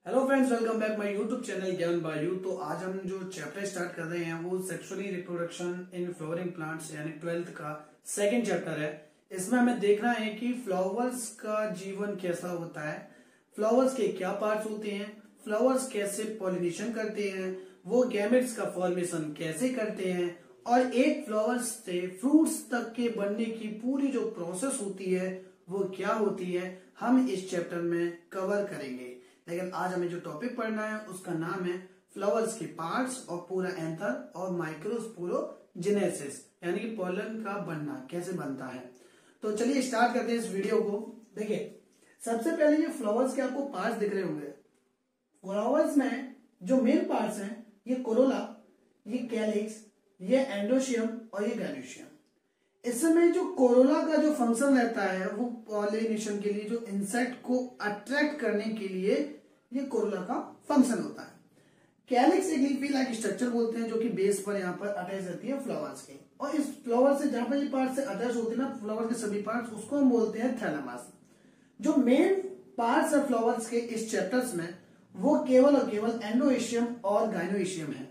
Hello friends, welcome back my YouTube channel ज्ञान bye you. तो आज हम जो चैप्टर स्टार्ट कर रहे हैं वो sexually reproduction in flowering plants यानी 12th का सेकंड चैप्टर है। इसमें हमें देखना है कि फ्लावर्स का जीवन कैसा होता है, फ्लावर्स के क्या पार्ट्स होते हैं, फ्लावर्स कैसे पॉलिनेशन करते हैं, वो गैमेट्स का फॉर्मेशन कैसे करते हैं और एक फ्लावर्स से फ्रूट्स तक के बनने की पूरी जो प्रोसेस होती है वो क्या होती है, हम इस चैप्टर में कवर करेंगे। लेकिन आज हमें जो टॉपिक पढ़ना है उसका नाम है फ्लावर्स के पार्ट्स और पूरा एंथर और माइक्रोस्पोरोजेनेसिस यानी कि पॉलन का बनना कैसे बनता है। तो चलिए स्टार्ट करते हैं इस वीडियो को। देखिए, सबसे पहले ये फ्लावर्स के आपको पार्ट्स दिख रहे होंगे। फ्लावर्स में जो मेन पार्ट्स हैं ये कोरोला, ये कैलिक्स, ये एंडोशियम और ये गैनोशियम। इसमें जो कोरोला का जो फंक्शन रहता है वो पॉलिनेशन के लिए, जो इंसेक्ट को अट्रैक्ट करने के लिए ये कोरोला का फंक्शन होता है। कैलिक्स एक लीफी लाइक स्ट्रक्चर बोलते हैं जो कि बेस पर यहाँ पर अटैच रहती है फ्लावर्स के, और इस फ्लावर से जहां पर ये पार्ट से अटैच होते हैं ना फ्लावर के सभी पार्ट्स, उसको हम बोलते हैं थैलेमस। जो मेन पार्ट्स है फ्लावर्स के इस चैप्टर्स में वो केवल और केवल एंडोएशियम और गाइनोएशियम है।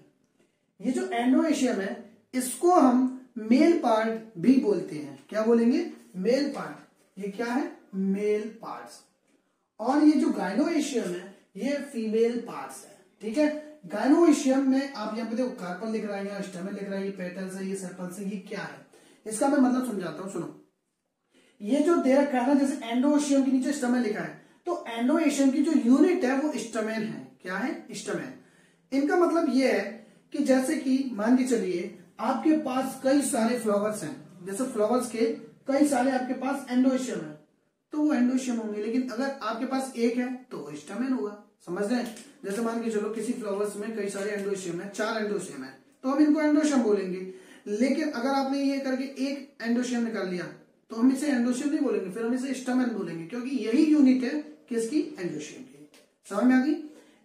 ये जो एंडोएशियम है इसको हम मेल पार्ट भी बोलते हैं। क्या बोलेंगे? Male part. ये क्या है? Male parts. और ये जो गाइनोएशियम है ये फीमेल पार्ट्स है। ठीक है, गाइनोएशियम में आप यहाँ पे देखो कार्पल लिख रहा है, यहाँ स्टेमेन लिख रहा है, ये पेटल्स है, ये सेपल्स है। ये क्या है इसका मैं मतलब समझाता हूं, सुनो। ये जो दे रखा है ना, जैसे एंडोएशियम के नीचे स्टेमेन लिखा है, तो एंडोएशियम की जो यूनिट है वो स्टेमेन है। क्या है? स्टेमेन। इनका मतलब ये है कि जैसे कि मान के चलिए आपके पास कई सारे फ्लावर्स हैं, जैसे फ्लावर्स के कई सारे आपके पास एंडोएशियम है तो वो एंडोएशियम होंगे, लेकिन अगर आपके पास एक है तो वो स्टेमेन होगा। समझ रहे हैं? जैसे मान के चलो किसी फ्लावर्स में कई सारे एंडोएशियम है, 4 एंडोएशियम है, तो हम इनको एंडोएशियम बोलेंगे। लेकिन अगर आपने ये करके एक एंडोएशियम निकाल लिया तो हम इसे एंडोएशियम नहीं बोलेंगे, फिर हम इसे स्टेमेन बोलेंगे, क्योंकि यही यूनिट है किसकी? एंडोएशियम की। समझ में आ गई?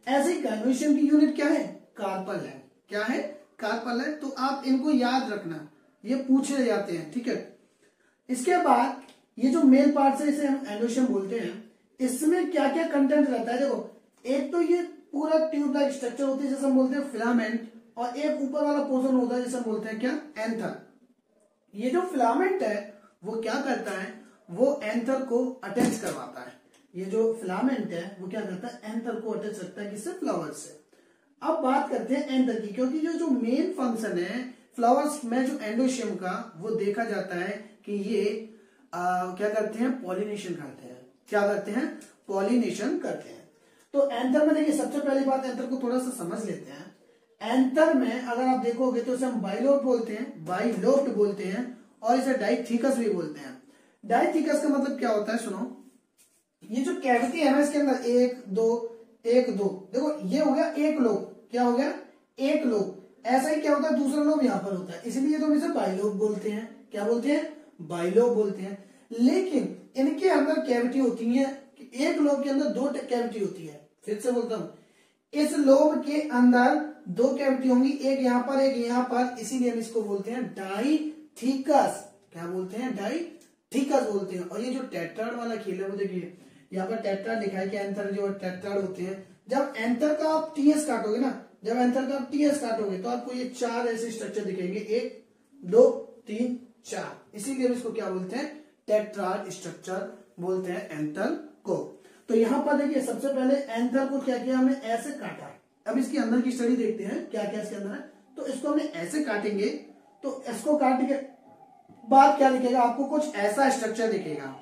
ऐसे ही गाइनोएशियम की यूनिट क्या है? कार्पल है। क्या है? कार्पल है। तो आप इनको याद रखना, ये पूछे जाते हैं। ठीक है, इसके बाद ये जो मेल पार्ट है इसे हम एंडोशियम बोलते हैं। इसमें क्या क्या कंटेंट रहता है? देखो, एक तो ये पूरा ट्यूब लाइक स्ट्रक्चर होती है जिसे हम बोलते हैं फिलामेंट, और एक ऊपर वाला पोर्शन होता है जिसे हम बोलते हैं क्या? एंथर। ये जो फिलामेंट है वो क्या करता है? वो एंथर को अटैच करवाता है। ये जो फिलामेंट है वो क्या करता है? एंथर को अटैच रखता है। किससे? फ्लावर से। अब बात करते हैं एंथर की, क्योंकि जो मेन फंक्शन है फ्लावर्स में जो एंडोशियम का, वो देखा जाता है कि ये क्या करते हैं? पॉलिनेशन करते हैं। क्या करते हैं? पॉलिनेशन करते हैं। तो एंथर में देखिए, सबसे पहली बात एंथर को थोड़ा सा समझ लेते हैं। एंथर में अगर आप देखोगे तो इसे हम बाइलोब बोलते हैं, बाइलोब्ड बोलते हैं, और इसे डाइथिकस भी बोलते हैं। डाइथिकस का मतलब क्या होता है? सुनो, ये जो कैविटी है ना इसके अंदर एक दो, देखो ये हो गया एक लोब। क्या हो गया? एक लोब। ऐसा ही क्या होता है? दूसरा लोब यहां पर होता है, इसलिए तो हम इसे बाइलोब बोलते हैं। क्या बोलते हैं? बाइलोब बोलते हैं। लेकिन इनके अंदर कैविटी होती है, एक लोब के अंदर 2 कैविटी होती है। फिर से बोलता हूं, इस लोब के अंदर 2 कैविटी होंगी, एक यहां पर एक यहां पर, इसीलिए हम इसको बोलते हैं डाइथिकस। क्या बोलते हैं? डाइथिकस बोलते हैं। और ये जो टेट्राड वाला खेल है वो देखिए, यहाँ पर टेट्राड लिखा है कि एंथर जो टेट्राड होते हैं। जब एंथर का आप टीएस काटोगे ना, जब एंथर का आप टीएस काटोगे तो आपको ये 4 ऐसे स्ट्रक्चर दिखेंगे, 1 2 3 4। इसीलिए हम इसको क्या बोलते हैं? टेट्राड स्ट्रक्चर बोलते हैं एंथर को। तो यहां पर देखिए, सबसे पहले एंथर को क्या किया? हमने ऐसे काटा। अब इसके अंदर की स्टडी देखते हैं क्या क्या इसके अंदर है। तो इसको हमने ऐसे काटेंगे, तो इसको काट के बाद क्या दिखेगा? आपको कुछ ऐसा स्ट्रक्चर दिखेगा।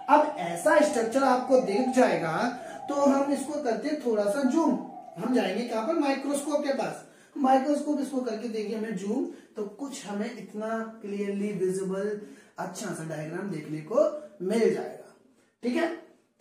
अब ऐसा स्ट्रक्चर आपको दिख जाएगा तो हम इसको करते हैं थोड़ा सा जूम। हम जाएंगे कहां पर? माइक्रोस्कोप के पास। माइक्रोस्कोप इसको करके देखिए हमें जूम, तो कुछ हमें इतना क्लियरली विजिबल अच्छा सा डायग्राम देखने को मिल जाएगा। ठीक है,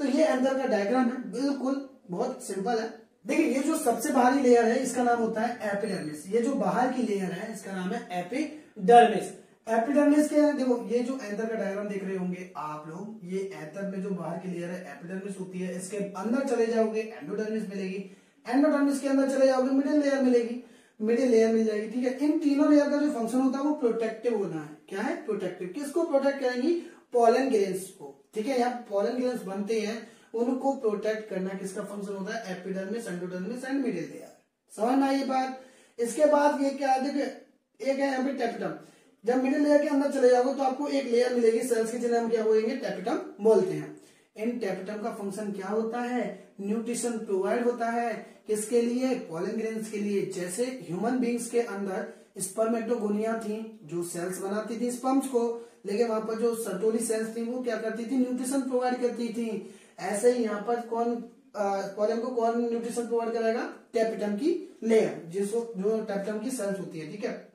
तो ये अंदर का डायग्राम है, बिल्कुल बहुत सिंपल है। देखिए, ये जो सबसे बाहरी लेयर है इसका नाम होता है एपिडर्मिस। ये जो बाहर की लेयर है इसका नाम है एपिडर्मिस। एपिडर्मिस के देखो, ये जो एंथर का डायग्राम देख रहे होंगे आप लोग, ये एंथर में जो बाहर की लेयर है एपिडर्मिस होती है। इसके अंदर चले जाओगे एंडोडर्मिस मिलेगी, एंडोडर्मिस के अंदर चले जाओगे मिडिल लेयर मिलेगी, मिडिल लेयर मिल जाएगी। ठीक है, इन तीनों लेयर का जो फंक्शन होता है वो प्रोटेक्टिव होना है। क्या है? प्रोटेक्टिव। किसको प्रोटेक्ट करेंगी? पॉलन ग्रेन्स को। ठीक है, यहाँ पॉलन ग्रेन्स बनते हैं उनको प्रोटेक्ट करना किसका फंक्शन होता है, epidermis, endodermis and middle layer. समझ में आई ये बात। इसके बाद ये क्या, देखिए एक है यहाँ पे टेपिटम। जब मिडिल लेयर के अंदर चले जाओगे तो आपको एक लेयर मिलेगी सेल्स की, जिन्हें हम क्या बोलेंगे, टेपिटम बोलते हैं। इन टेपिटम का फंक्शन क्या होता है, न्यूट्रिशन प्रोवाइड होता है किसके लिए, पॉलन ग्रेन्स के लिए। जैसे ह्यूमन बींग्स के अंदर स्पर्मेटोगोनिया थी जो सेल्स बनाती थी स्पर्म्स को, लेकिन वहां पर जो सर्टोली सेल्स थी वो क्या करती थी, न्यूट्रिशन प्रोवाइड करती थी। ऐसे ही यहाँ पर कौन पॉलन को कौन न्यूट्रिशन प्रोवाइड कराएगा, टेपिटम की लेयर, जिसको जो टेपिटम की सेल्स होती है, ठीक है।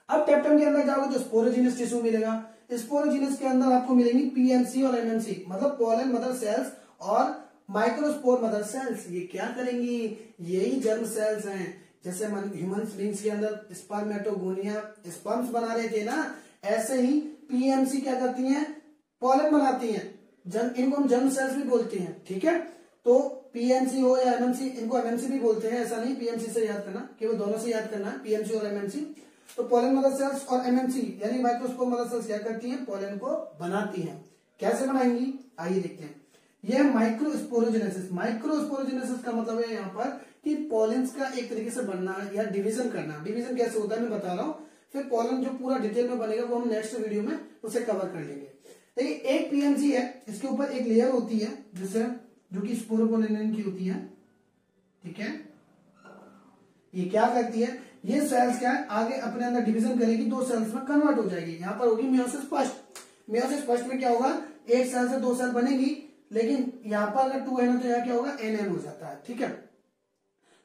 अब टेपिटम के अंदर जाओगे तो स्पोरोजीनस टिश्यू मिलेगा। स्पोरोजीनस के अंदर आपको मिलेंगी पीएमसी और एमएमसी, मतलब पॉलन मदर सेल्स और माइक्रोस्पोर मदर सेल्स। ये क्या करेंगी, यही जर्म सेल्स हैं। जैसे ह्यूमन बींग्स के अंदर स्पर्मेटोगोनिया स्पर्म्स बना रहे थे ना, ऐसे ही पीएमसी क्या करती हैं, पॉलन बनाती हैं। इनको हम जर्म सेल्स भी बोलते हैं, ठीक है। तो पीएमसी हो या एमएमसी, इनको एमएमसी भी बोलते हैं, ऐसा नहीं पीएमसी से याद करना, केवल दोनों से याद करना है, पीएमसी और एमएमसी। तो पॉलन मदर सेल्स और एमएमसी यानी माइक्रोस्पोर मदर सेल्स क्या करती हैं, पॉलन को बनाती हैं। कैसे बनाएंगी, आइए देखते हैं। यह माइक्रोस्पोरोजेनेसिस। माइक्रोस्पोरोजेनेसिस का मतलब है यहाँ पर कि पॉलेंस का एक तरीके से बनना या डिवीजन करना। डिवीजन कैसे होता है मैं बता रहा हूँ, फिर पॉलन जो पूरा डिटेल में बनेगा वो हम नेक्स्ट वीडियो में उसे कवर कर लेंगे। देखिए एक पीएमसी है, इसके ऊपर एक लेयर होती है जिससे जो कि स्पोरोपोलिन की होती है, ठीक है। ये क्या करती है, ये सेल्स क्या है, आगे अपने अंदर डिवीजन करेगी, दो सेल्स में कन्वर्ट हो जाएगी। यहाँ पर होगी मियोसिस फर्स्ट। मियोसिस फर्स्ट में क्या होगा, एक सेल से दो सेल बनेगी, लेकिन यहाँ पर अगर 2 है ना तो यहाँ क्या होगा, NN हो जाता है, ठीक है।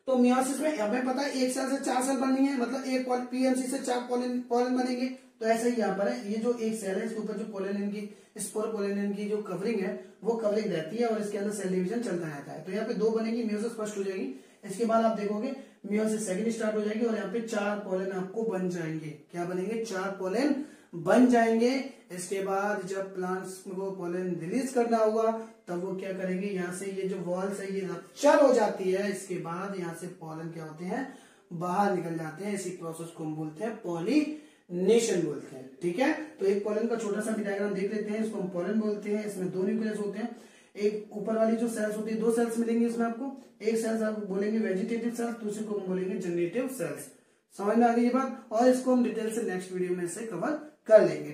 तो मियोसिस में हमें पता है एक सेल से 4 सेल बननी है, मतलब एक पीएमसी से 4 पॉलन बनेंगे। तो ऐसे ही यहाँ पर है, ये जो एक सेल है इसके ऊपर जो पोलिन की स्पोरोपोलिन की जो कवरिंग है वो कवरिंग रहती है और इसके अंदर सेल डिवीजन चलता रहता है। तो यहाँ पे 2 बनेगी, मियोसिस फर्स्ट हो जाएगी, इसके बाद आप देखोगे मियोसिस सेकंड स्टार्ट हो जाएगी और यहाँ पे 4 पोलन आपको बन जाएंगे। क्या बनेंगे, 4 पोलन बन जाएंगे। इसके बाद जब प्लांट्स को पोलन रिलीज करना होगा तब वो क्या करेंगे, यहाँ से ये जो वॉल्स है ये रप्चर हो जाती है। इसके बाद यहाँ से पोलन क्या होते हैं, बाहर निकल जाते हैं। इसी प्रोसेस को हम बोलते हैं पॉलिनेशन बोलते हैं, ठीक है। तो एक पोलन का छोटा सा भी डायग्राम देख लेते हैं, इसको हम पोलन बोलते हैं। इसमें 2 न्यूक्लियस होते हैं, एक ऊपर वाली जो सेल्स होती है 2 सेल्स मिलेंगी इसमें आपको। एक सेल्स आप बोलेंगे वेजिटेटिव सेल्स, दूसरे को हम बोलेंगे जनरेटिव सेल्स। समझ में आ गई ये बात, और इसको हम डिटेल से नेक्स्ट वीडियो में से कवर कर लेंगे।